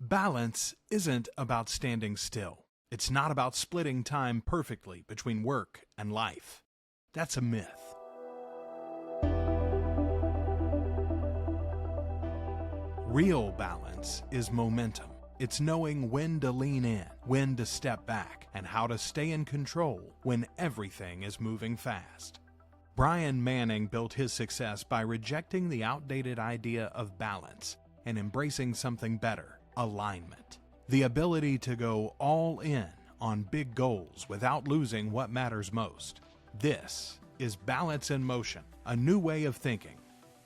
Balance isn't about standing still. It's not about splitting time perfectly between work and life. That's a myth. Real balance is momentum. It's knowing when to lean in, when to step back, and how to stay in control when everything is moving fast. Brian Manning built his success by rejecting the outdated idea of balance and embracing something better, alignment. The ability to go all in on big goals without losing what matters most. This is Balance in Motion, a new way of thinking,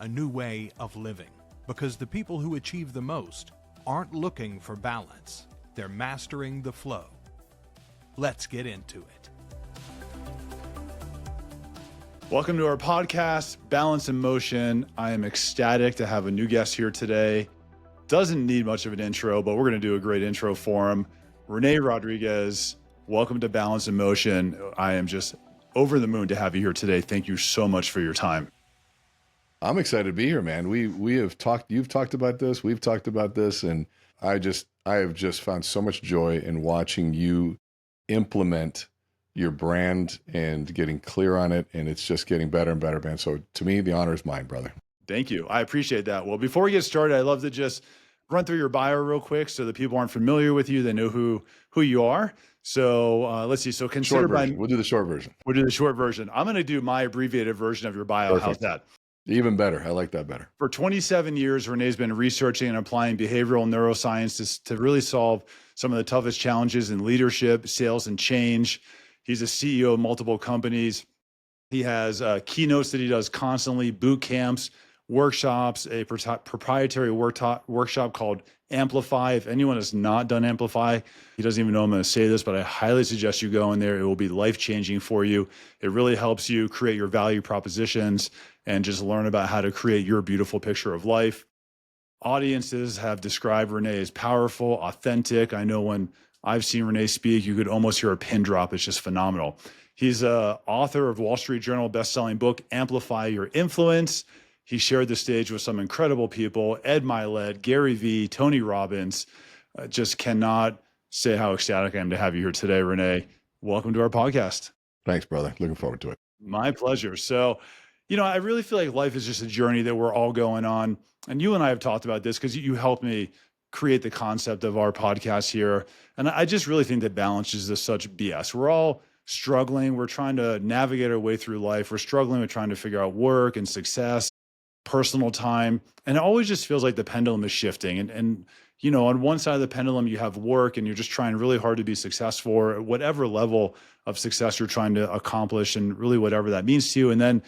a new way of living. Because the people who achieve the most aren't looking for balance. They're mastering the flow. Let's get into it. Welcome to our podcast, Balance in Motion. I am ecstatic to have a new guest here today. Doesn't need much of an intro, but we're going to do a great intro for him. René Rodriguez, welcome to Balance in Motion. I am just over the moon to have you here today. Thank you so much for your time. I'm excited to be here, man. We have talked, you've talked about this, we've talked about this, and I have just found so much joy in watching you implement your brand and getting clear on it, and it's just getting better and better, man. So to me, the honor is mine, brother. Thank you. I appreciate that. Well, before we get started, I'd love to just run through your bio real quick so that people aren't familiar with you, they know who you are. So let's see. So consider we'll do the short version. We'll do the short version. I'm going to do my abbreviated version of your bio. Perfect. How's that? Even better. I like that better. For 27 years, René's been researching and applying behavioral neuroscience to really solve some of the toughest challenges in leadership, sales, and change. He's a CEO of multiple companies. He has keynotes that he does constantly, boot camps, workshops, a proprietary workshop called Amplify. If anyone has not done Amplify, he doesn't even know I'm going to say this, but I highly suggest you go in there. It will be life-changing for you. It really helps you create your value propositions and just learn about how to create your beautiful picture of life. Audiences have described René as powerful, authentic. I know when I've seen René speak, you could almost hear a pin drop. It's just phenomenal. He's an author of Wall Street Journal best-selling book, Amplify Your Influence. He shared the stage with some incredible people, Ed Milet, Gary Vee, Tony Robbins. Just cannot say how ecstatic I am to have you here today, René. Welcome to our podcast. Thanks, brother. Looking forward to it. My pleasure. So, I really feel like life is just a journey that we're all going on. And you and I have talked about this because you helped me create the concept of our podcast here. And I just really think that balance is just such BS. We're all struggling. We're trying to navigate our way through life. We're struggling with trying to figure out work and success, personal time. And it always just feels like the pendulum is shifting. And on one side of the pendulum, you have work and you're just trying really hard to be successful or whatever level of success you're trying to accomplish and really whatever that means to you. And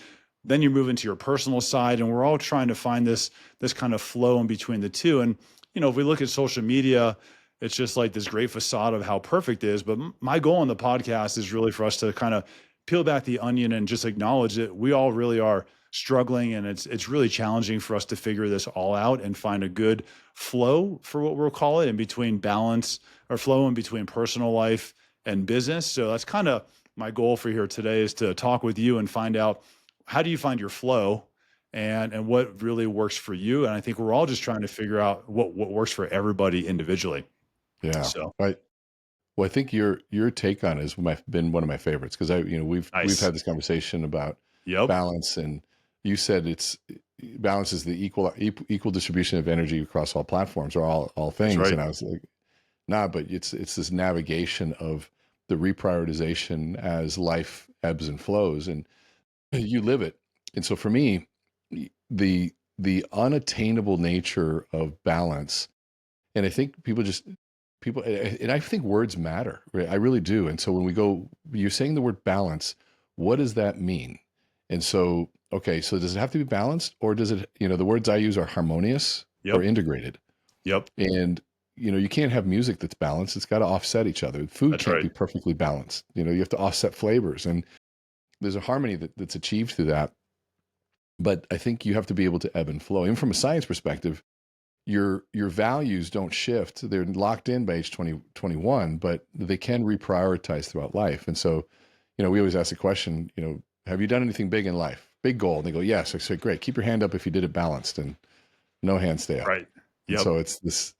then you move into your personal side, and we're all trying to find this kind of flow in between the two. And, if we look at social media, it's just like this great facade of how perfect it is. But my goal on the podcast is really for us to kind of peel back the onion and just acknowledge that we all really are struggling, and it's really challenging for us to figure this all out and find a good flow, for what we'll call it, in between balance or flow in between personal life and business. So that's kind of my goal for here today, is to talk with you and find out, how do you find your flow and what really works for you? And I think we're all just trying to figure out what works for everybody individually. Yeah. So right. Well, I think your take on it has been one of my favorites, because we've had this conversation about balance, and you said balance is the equal distribution of energy across all platforms or all things. Right. And I was like, but it's this navigation of the reprioritization as life ebbs and flows, and you live it. And so for me, the unattainable nature of balance, and I think people, and I think words matter, right? I really do. And so when you're saying the word balance, what does that mean? And so, okay, so does it have to be balanced, or does it, the words I use are harmonious or integrated? Yep. And, you can't have music that's balanced. It's got to offset each other. Food can't be perfectly balanced. You have to offset flavors, and there's a harmony that's achieved through that. But I think you have to be able to ebb and flow. Even from a science perspective, your values don't shift. They're locked in by age 21, but they can reprioritize throughout life. And so, we always ask the question, have you done anything big in life? Big goal. And they go, yes. I say, great. Keep your hand up if you did it balanced, and no hands stay up. Right. Yep. So it's this,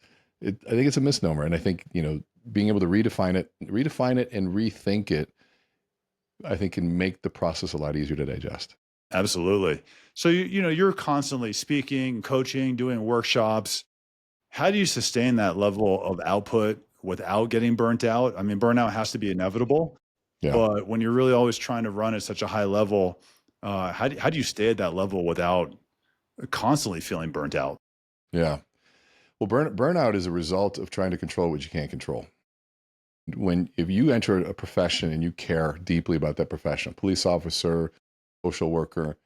I think it's a misnomer. And I think, being able to redefine it and rethink it, I think can make the process a lot easier to digest. Absolutely. So, you're constantly speaking, coaching, doing workshops. How do you sustain that level of output without getting burnt out? I mean, burnout has to be inevitable, Yeah. but when you're really always trying to run at such a high level, how do you stay at that level without constantly feeling burnt out? Yeah. Well, burnout is a result of trying to control what you can't control. If you enter a profession and you care deeply about that profession, police officer, social worker,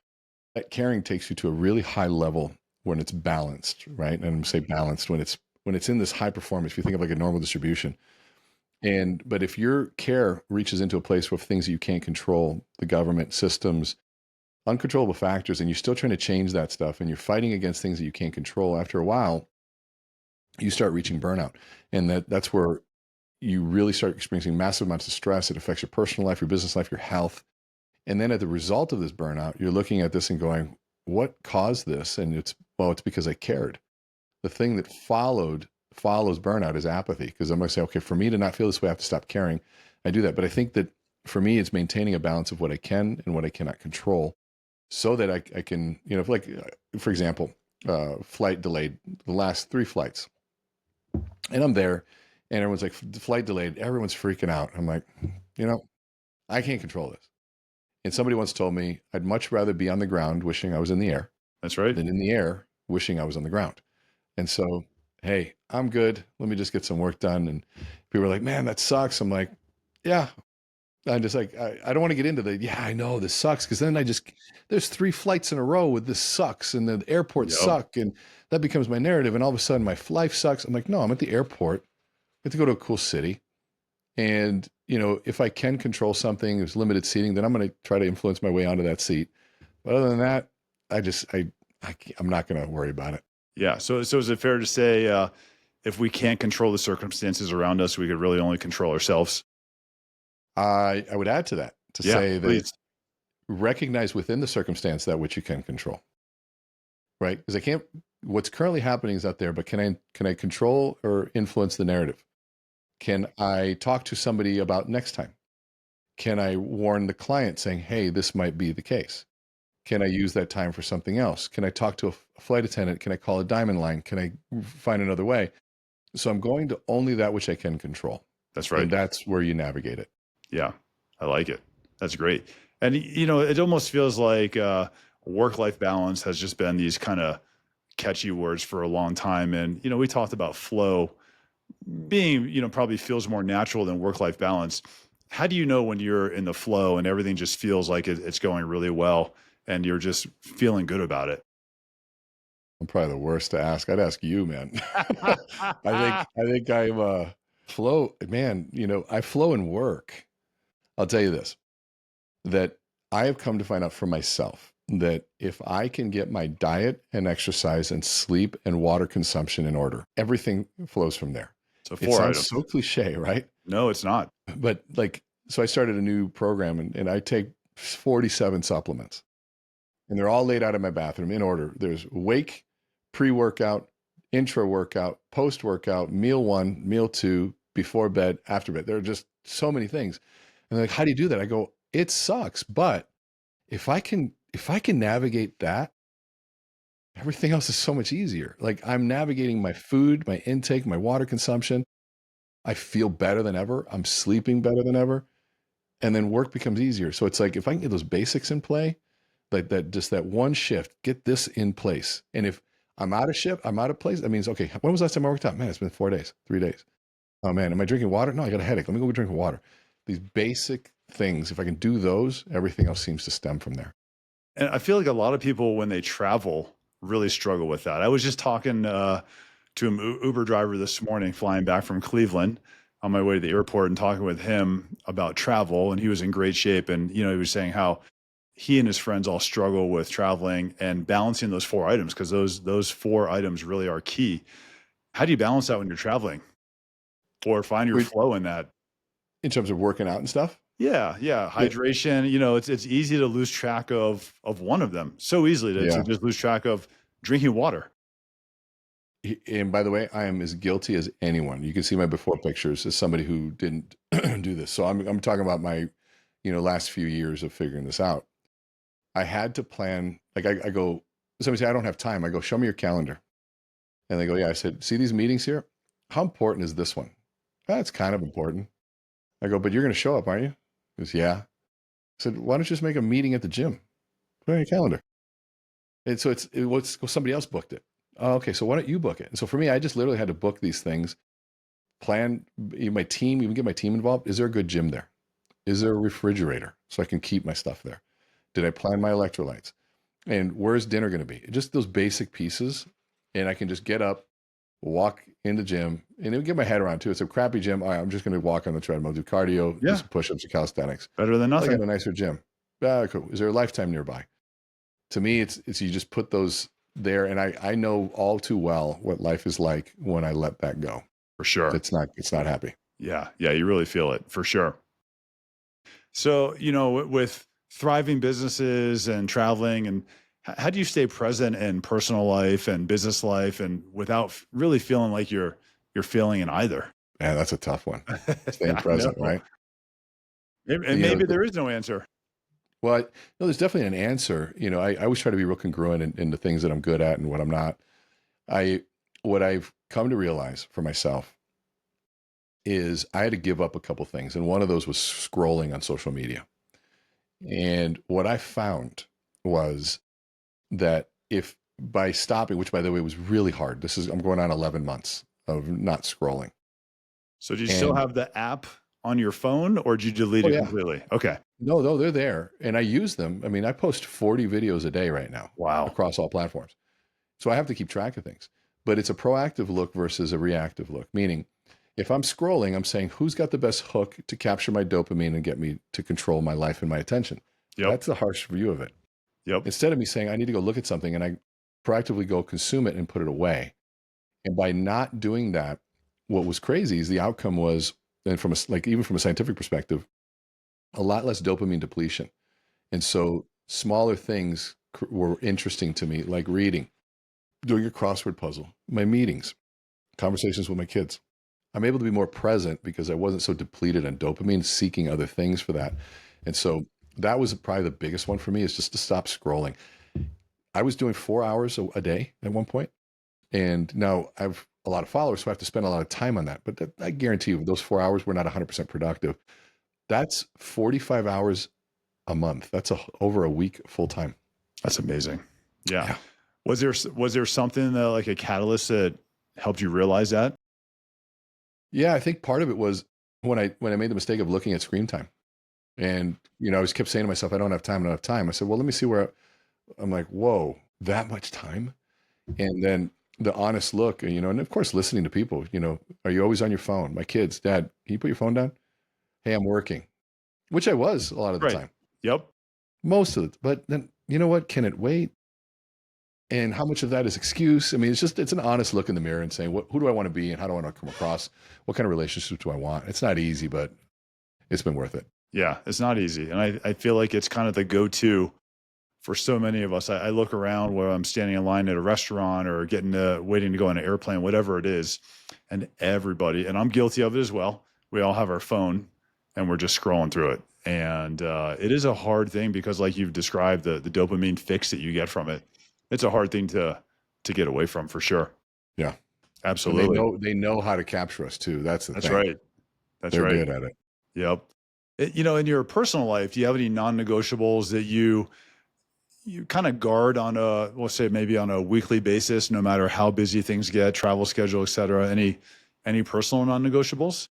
that caring takes you to a really high level when it's balanced, right? And I'm say balanced when it's in this high performance. If you think of like a normal distribution, but if your care reaches into a place with things that you can't control, the government, systems, uncontrollable factors, and you're still trying to change that stuff, and you're fighting against things that you can't control, after a while, you start reaching burnout, and that's where you really start experiencing massive amounts of stress. It affects your personal life, your business life, your health. And then at the result of this burnout, you're looking at this and going, what caused this? And it's because I cared. The thing that follows burnout is apathy. Because I'm going to say, okay, for me to not feel this way, I have to stop caring. I do that. But I think that for me, it's maintaining a balance of what I can and what I cannot control, so that I can, for example, flight delayed, the last 3 flights. And I'm there, and everyone's like, the flight delayed. Everyone's freaking out. I'm like, I can't control this. And somebody once told me, I'd much rather be on the ground wishing I was in the air. That's right. Than in the air wishing I was on the ground. And so, hey, I'm good. Let me just get some work done. And people were like, man, that sucks. I'm like, yeah. I'm just like, I don't want to get into yeah, I know this sucks. Because then there's 3 flights in a row with this sucks, and the airports suck. And that becomes my narrative. And all of a sudden my life sucks. I'm like, no, I'm at the airport. I get to go to a cool city. And, if I can control something, there's limited seating, then I'm going to try to influence my way onto that seat. But other than that, I'm not going to worry about it. Yeah. So is it fair to say, if we can't control the circumstances around us, we could really only control ourselves? I would add to that say please. that recognize within the circumstance that which you can control, right? Because what's currently happening is out there, but can I control or influence the narrative? Can I talk to somebody about next time? Can I warn the client saying, hey, this might be the case? Can I use that time for something else? Can I talk to a flight attendant? Can I call a diamond line? Can I find another way? So I'm going to only that which I can control. That's right. And that's where you navigate it. Yeah, I like it. That's great. And, it almost feels like work-life balance has just been these kind of catchy words for a long time. And, we talked about flow being, probably feels more natural than work-life balance. How do you know when you're in the flow and everything just feels like it's going really well and you're just feeling good about it? I'm probably the worst to ask. I'd ask you, man. I think I'm flow, man. I flow in work. I'll tell you this, that I have come to find out for myself that if I can get my diet and exercise and sleep and water consumption in order, everything flows from there. So it sounds so cliche, right? No, it's not. But so I started a new program, and I take 47 supplements, and they're all laid out in my bathroom in order. There's wake, pre-workout, intra-workout, post-workout, meal 1, meal 2, before bed, after bed. There are just so many things. And they're like, how do you do that? I go, it sucks. But if I can navigate that, everything else is so much easier. Like, I'm navigating my food, my intake, my water consumption. I feel better than ever. I'm sleeping better than ever. And then work becomes easier. So it's like, if I can get those basics in play, like that one shift, get this in place. And if I'm out of shift, I'm out of place, that means, okay, when was the last time I worked out? Man, it's been 4 days, 3 days. Oh man, am I drinking water? No, I got a headache. Let me go drink water. These basic things, if I can do those, everything else seems to stem from there. And I feel like a lot of people, when they travel, really struggle with that. I was just talking to an Uber driver this morning, flying back from Cleveland on my way to the airport, and talking with him about travel. And he was in great shape. And, he was saying how he and his friends all struggle with traveling and balancing those 4 items, because those 4 items really are key. How do you balance that when you're traveling, or find your flow in that? In terms of working out and stuff? Yeah. Hydration, it's easy to lose track of one of them. So easily to just lose track of drinking water. And by the way, I am as guilty as anyone. You can see my before pictures as somebody who didn't do this. So I'm talking about my, last few years of figuring this out. I had to plan, like I go, somebody say, I don't have time. I go, show me your calendar. And they go, yeah. I said, see these meetings here? How important is this one? That's kind of important. I go, but you're going to show up, aren't you? He goes, yeah. I said, why don't you just make a meeting at the gym? Put it on your calendar. And so somebody else booked it. Oh, okay, so why don't you book it? And so for me, I just literally had to book these things, plan my team, even get my team involved. Is there a good gym there? Is there a refrigerator so I can keep my stuff there? Did I plan my electrolytes? And where's dinner going to be? Just those basic pieces. And I can just get up, walk in the gym, and it'll get my head around too. It's a crappy gym. All right, I'm just going to walk on the treadmill, do cardio, do some push-ups, or calisthenics. Better than nothing. I got a nicer gym. Cool. Is there a Lifetime nearby? To me, it's you just put those there, and I know all too well what life is like when I let that go. For sure. It's not happy. Yeah, you really feel it, for sure. So, with thriving businesses and traveling, and how do you stay present in personal life and business life, and without really feeling like you're failing in either? Yeah, that's a tough one. Staying present, right? And maybe there is no answer. Well, no, there's definitely an answer. I always try to be real congruent in the things that I'm good at and what I'm not. What I've come to realize for myself is I had to give up a couple things. And one of those was scrolling on social media. And what I found was that if by stopping, which by the way was really hard, I'm going on 11 months of not scrolling. So do you still have the app on your phone, or did you delete it completely? Okay. No, they're there and I use them. I mean, I post 40 videos a day right now. Wow. Across all platforms. So I have to keep track of things, but it's a proactive look versus a reactive look. Meaning if I'm scrolling, I'm saying, who's got the best hook to capture my dopamine and get me to control my life and my attention? Yep. That's the harsh view of it. Yep. Instead of me saying, I need to go look at something, and I proactively go consume it and put it away. And by not doing that, what was crazy is the outcome was, and even from a scientific perspective, a lot less dopamine depletion. And so smaller things were interesting to me, like reading, doing a crossword puzzle, my meetings, conversations with my kids. I'm able to be more present because I wasn't so depleted on dopamine, seeking other things for that. And so that was probably the biggest one for me, is just to stop scrolling. I was doing 4 hours a day at one point, and now I have a lot of followers, so I have to spend a lot of time on that. But I guarantee you, those 4 hours were not 100% productive. That's 45 hours a month. That's over a week full time. That's amazing. Yeah. Was there something that, like a catalyst that helped you realize that? Yeah, I think part of it was when I made the mistake of looking at screen time. And, I just kept saying to myself, I don't have time. I said, well, let me see where I'm like, whoa, that much time? And then the honest look, and of course, listening to people, are you always on your phone? My kids, Dad, can you put your phone down? Hey, I'm working, which I was a lot of the time. Yep. Most of it. But then, you know what? Can it wait? And how much of that is excuse? I mean, it's an honest look in the mirror and saying, who do I want to be and how do I want to come across? What kind of relationship do I want? It's not easy, but it's been worth it. Yeah, it's not easy. And I feel like it's kind of the go-to for so many of us. I look around where I'm standing in line at a restaurant or waiting to go on an airplane, whatever it is. And everybody, and I'm guilty of it as well, we all have our phone and we're just scrolling through it. And it is a hard thing because, like you've described, the dopamine fix that you get from it, it's a hard thing to get away from, for sure. Yeah, absolutely. And they know how to capture us too. That's thing. Right. They're right. good at it. Yep. In your personal life, do you have any non-negotiables that you kind of guard on we'll say maybe on a weekly basis, no matter how busy things get, travel schedule, et cetera? Any personal non-negotiables?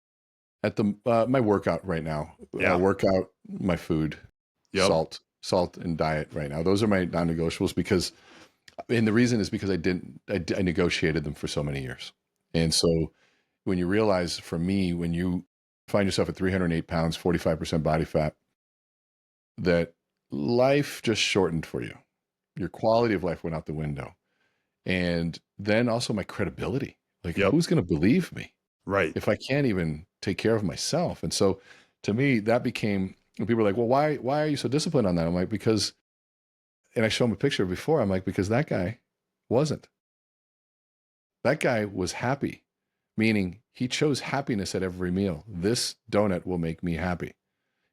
At my workout right now, workout, my food, salt and diet right now. Those are my non-negotiables and the reason is because I negotiated them for so many years. And so when you realize, for me, when you find yourself at 308 pounds, 45% body fat, that life just shortened for you. Your quality of life went out the window. And then also my credibility. Like, who's going to believe me? Right. If I can't even take care of myself. And so to me, that became, people are like, well, why are you so disciplined on that? I'm like, because, and I show them a picture before, I'm like, because that guy wasn't. That guy was happy, meaning he chose happiness at every meal. This donut will make me happy.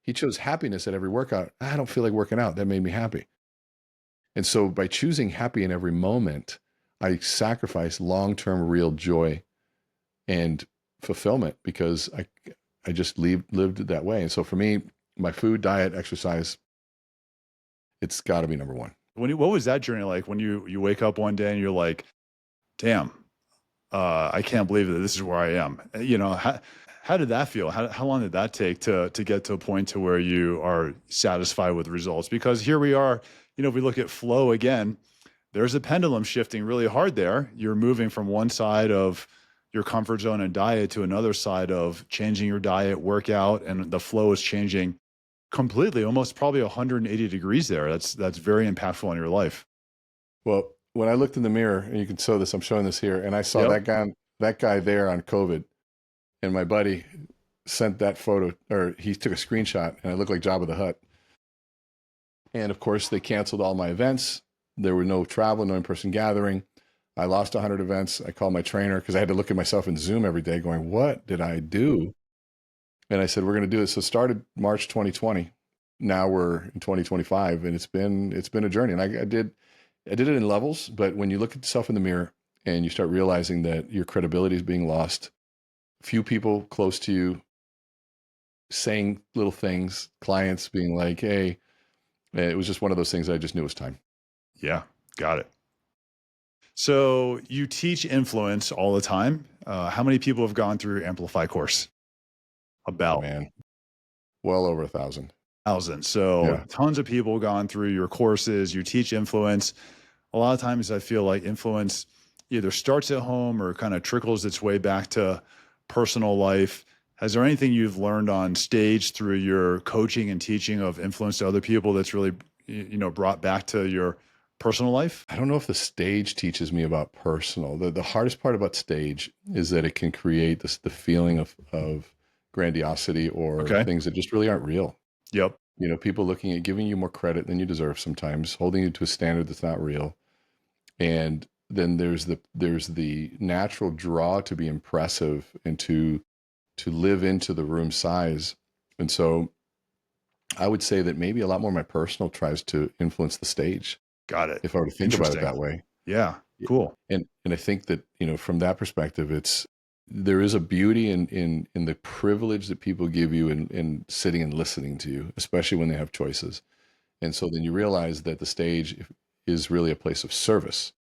He chose happiness at every workout. I don't feel like working out. That made me happy. And so by choosing happy in every moment, I sacrifice long-term real joy and fulfillment because I just lived that way. And so for me, my food, diet, exercise, it's got to be number one. What was that journey like when you wake up one day and you're like, damn, I can't believe that this is where I am. How did that feel? How long did that take to get to a point to where you are satisfied with results? Because here we are, if we look at flow again, there's a pendulum shifting really hard there. You're moving from one side of your comfort zone and diet to another side of changing your diet, workout, and the flow is changing completely, almost probably 180 degrees there. That's very impactful in your life. Well, when I looked in the mirror, and you can show this, I'm showing this here, and I saw that guy there on COVID, and my buddy sent that photo, or he took a screenshot, and I looked like Jabba the Hutt. And of course, they canceled all my events. There were no travel, no in-person gathering. I lost 100 events. I called my trainer because I had to look at myself in Zoom every day going, what did I do? And I said, we're going to do it. So it started March 2020. Now we're in 2025, and it's been a journey. And I did it in levels, but when you look at yourself in the mirror and you start realizing that your credibility is being lost, few people close to you saying little things, clients being like, hey, it was just one of those things I just knew it was time. Yeah, got it. So you teach influence all the time. How many people have gone through your Amplify course? About? Oh, man, well over 1,000. So tons of people gone through your courses. You teach influence. A lot of times I feel like influence either starts at home or kind of trickles its way back to personal life. Has there anything you've learned on stage through your coaching and teaching of influence to other people that's really, brought back to your personal life? I don't know if the stage teaches me about personal. The hardest part about stage is that it can create the feeling of grandiosity or things that just really aren't real. Yep. People looking at giving you more credit than you deserve sometimes, holding you to a standard that's not real. And then there's the natural draw to be impressive and to live into the room size. And so I would say that maybe a lot more of my personal tries to influence the stage. Got it. If I were to think about it that way. Yeah. Cool. And I think that, from that perspective, there is a beauty in the privilege that people give you in sitting and listening to you, especially when they have choices. And so then you realize that the stage is really a place of service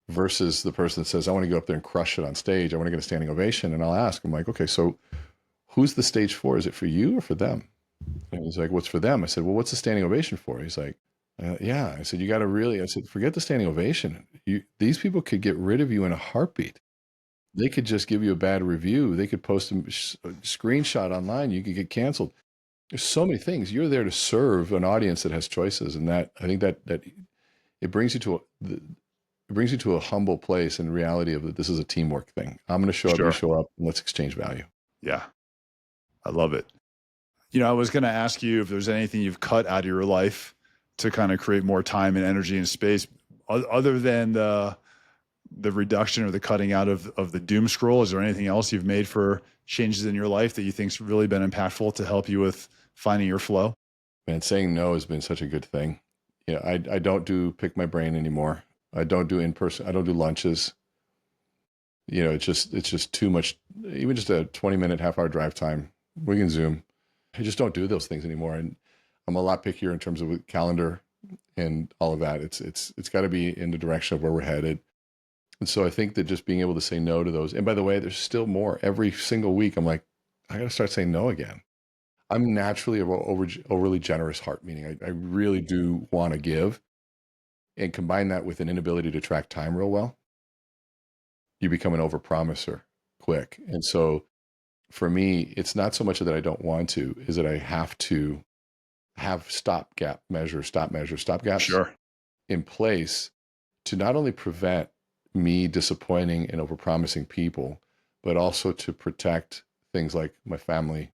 versus the person that says, I want to go up there and crush it on stage. I want to get a standing ovation. And I'll ask, I'm like, okay, so who's the stage for? Is it for you or for them? And he's like, what's for them? I said, well, what's the standing ovation for? He's like, yeah. I said, I said, forget the standing ovation. These people could get rid of you in a heartbeat. They could just give you a bad review. They could post a screenshot online. You could get canceled. There's so many things. You're there to serve an audience that has choices. And that, I think that it brings you to a humble place in reality of that this is a teamwork thing. I'm going to show up, you show up, and let's exchange value. Yeah. I love it. I was going to ask you if there's anything you've cut out of your life to kind of create more time and energy and space other than the reduction or the cutting out of the doom scroll. Is there anything else you've made for changes in your life that you think's really been impactful to help you with finding your flow? Man, saying no has been such a good thing. I don't do pick my brain anymore. I don't do in-person. I don't do lunches. It's just too much. Even just a 20-minute, half-hour drive time, we can Zoom. I just don't do those things anymore. And I'm a lot pickier in terms of calendar and all of that. It's got to be in the direction of where we're headed. And so I think that just being able to say no to those, and by the way, there's still more. Every single week, I'm like, I got to start saying no again. I'm naturally an overly generous heart, meaning I really do want to give, and combine that with an inability to track time real well. You become an overpromiser quick. And so for me, it's not so much that I don't want to, is that I have to have stop measures in place to not only prevent me disappointing and overpromising people, but also to protect things like my family,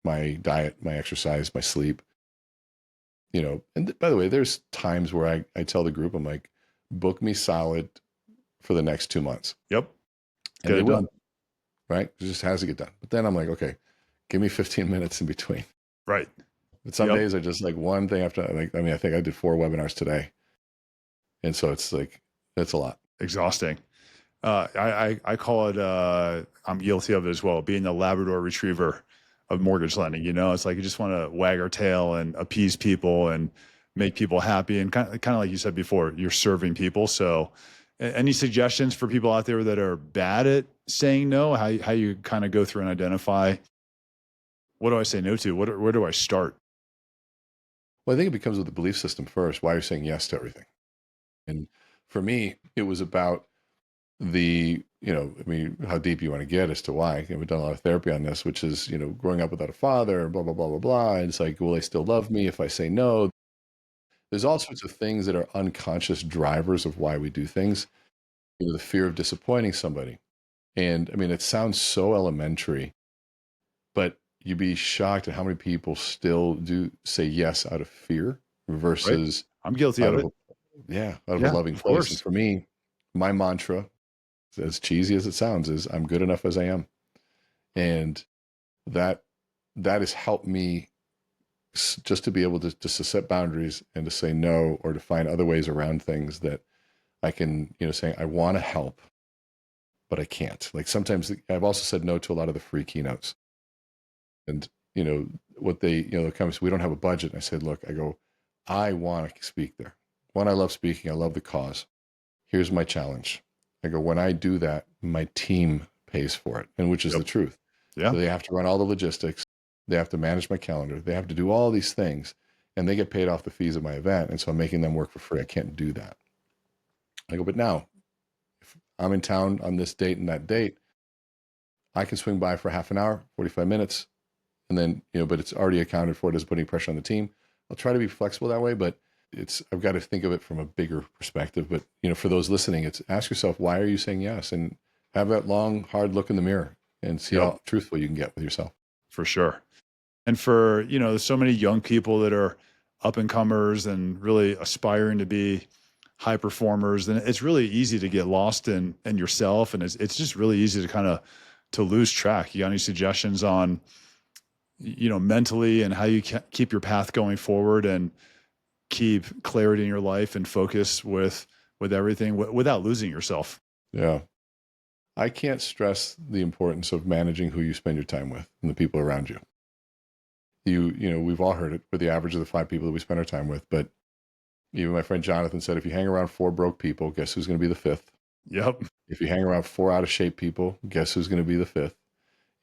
my diet, my exercise, my sleep. And by the way, there's times where I tell the group, I'm like, book me solid for the next 2 months. Yep. And they will, right? It just has to get done. But then I'm like, okay, give me 15 minutes in between. Right. But some days I just like one thing after, like, I mean, I think I did 4 webinars today. And so it's like, that's a lot. Exhausting. I call it, I'm guilty of it as well, being the Labrador retriever of mortgage lending. You know, it's like you just want to wag our tail and appease people and make people happy. And kind of like you said before, you're serving people. So any suggestions for people out there that are bad at saying no? How you kind of go through and identify, what do I say no to? Where do I start? Well, I think it becomes with the belief system first. Why are you saying yes to everything? And for me, it was about I mean, how deep you want to get as to why. We've done a lot of therapy on this, which is, growing up without a father, blah, blah, blah, blah, blah. And it's like, will they still love me if I say no? There's all sorts of things that are unconscious drivers of why we do things. The fear of disappointing somebody. And I mean, it sounds so elementary, but you'd be shocked at how many people still do say yes out of fear versus I'm guilty of it. Out of a loving place. And for me, my mantra, as cheesy as it sounds, is I'm good enough as I am. And that has helped me just to be able to set boundaries and to say no, or to find other ways around things that I can, saying I want to help, but I can't. Like sometimes I've also said no to a lot of the free keynotes. And, what they, they come and say, we don't have a budget. And I said, look, I want to speak there. One, I love speaking. I love the cause. Here's my challenge. I go, when I do that, my team pays for it, and which is the truth. Yeah. So they have to run all the logistics. They have to manage my calendar. They have to do all these things, and they get paid off the fees of my event. And so I'm making them work for free. I can't do that. I go, but now if I'm in town on this date and that date, I can swing by for half an hour, 45 minutes. And then, but it's already accounted for. It doesn't put any pressure on the team. I'll try to be flexible that way, but I've got to think of it from a bigger perspective. But, for those listening, it's ask yourself, why are you saying yes? And have that long, hard look in the mirror and see how truthful you can get with yourself. For sure. And for, there's so many young people that are up and comers and really aspiring to be high performers. And it's really easy to get lost in yourself. And it's just really easy to to lose track. You got any suggestions on, mentally and how you can keep your path going forward and keep clarity in your life and focus with everything without losing yourself? Yeah. I can't stress the importance of managing who you spend your time with and the people around you. We've all heard it. We're the average of the 5 people that we spend our time with. But even my friend Jonathan said, if you hang around 4 broke people, guess who's going to be the 5th? Yep. If you hang around 4 out of shape people, guess who's going to be the 5th?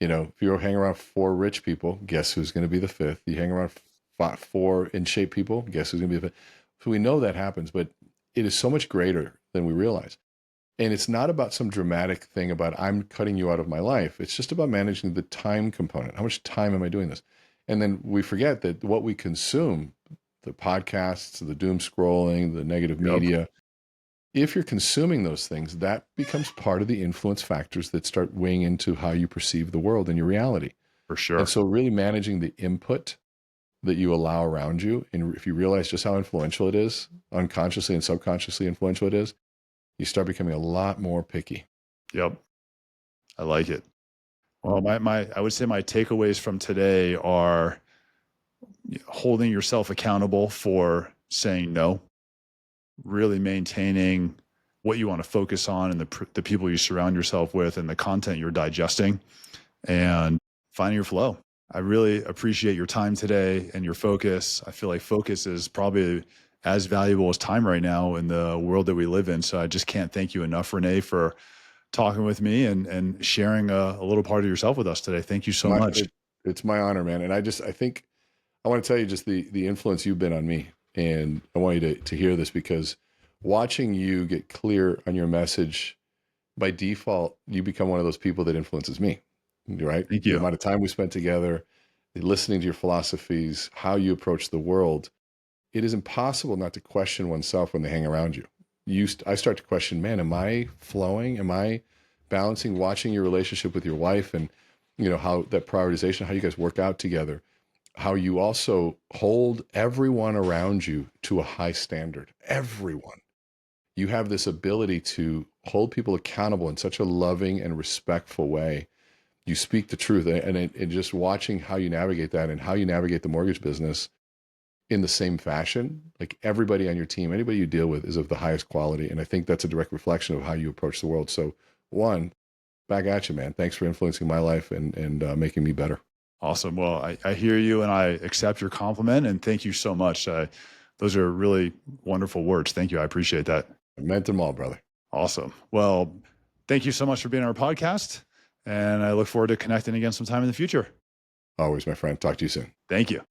If you hang around 4 rich people, guess who's going to be the 5th? You hang around 4 in shape people, guess who's going to be the 5th? So we know that happens, but it is so much greater than we realize. And it's not about some dramatic thing about I'm cutting you out of my life. It's just about managing the time component. How much time am I doing this? And then we forget that what we consume, the podcasts, the doom scrolling, the negative media, if you're consuming those things, that becomes part of the influence factors that start weighing into how you perceive the world and your reality. For sure. And so really managing the input that you allow around you, and if you realize just how influential it is, unconsciously and subconsciously influential it is, you start becoming a lot more picky. Yep. I like it. Well, I would say my takeaways from today are holding yourself accountable for saying no, really maintaining what you want to focus on and the people you surround yourself with and the content you're digesting, and finding your flow. I really appreciate your time today and your focus. I feel like focus is probably as valuable as time right now in the world that we live in. So I just can't thank you enough, René, for talking with me and sharing a little part of yourself with us today. Thank you so much. It's my honor, man. And I think I want to tell you just the influence you've been on me. And I want you to hear this, because watching you get clear on your message, by default, you become one of those people that influences me, right? Thank you. The amount of time we spent together, listening to your philosophies, how you approach the world. It is impossible not to question oneself when they hang around you. I start to question, man, am I flowing? Am I balancing? Watching your relationship with your wife and, how that prioritization, how you guys work out together, how you also hold everyone around you to a high standard. Everyone. you have this ability to hold people accountable in such a loving and respectful way. You speak the truth, and just watching how you navigate that and how you navigate the mortgage business in the same fashion. Like everybody on your team, anybody you deal with is of the highest quality. And I think that's a direct reflection of how you approach the world. So one, back at you, man. Thanks for influencing my life and making me better. Awesome. Well, I hear you and I accept your compliment and thank you so much. Those are really wonderful words. Thank you. I appreciate that. I meant them all, brother. Awesome. Well, thank you so much for being on our podcast. And I look forward to connecting again sometime in the future. Always, my friend. Talk to you soon. Thank you.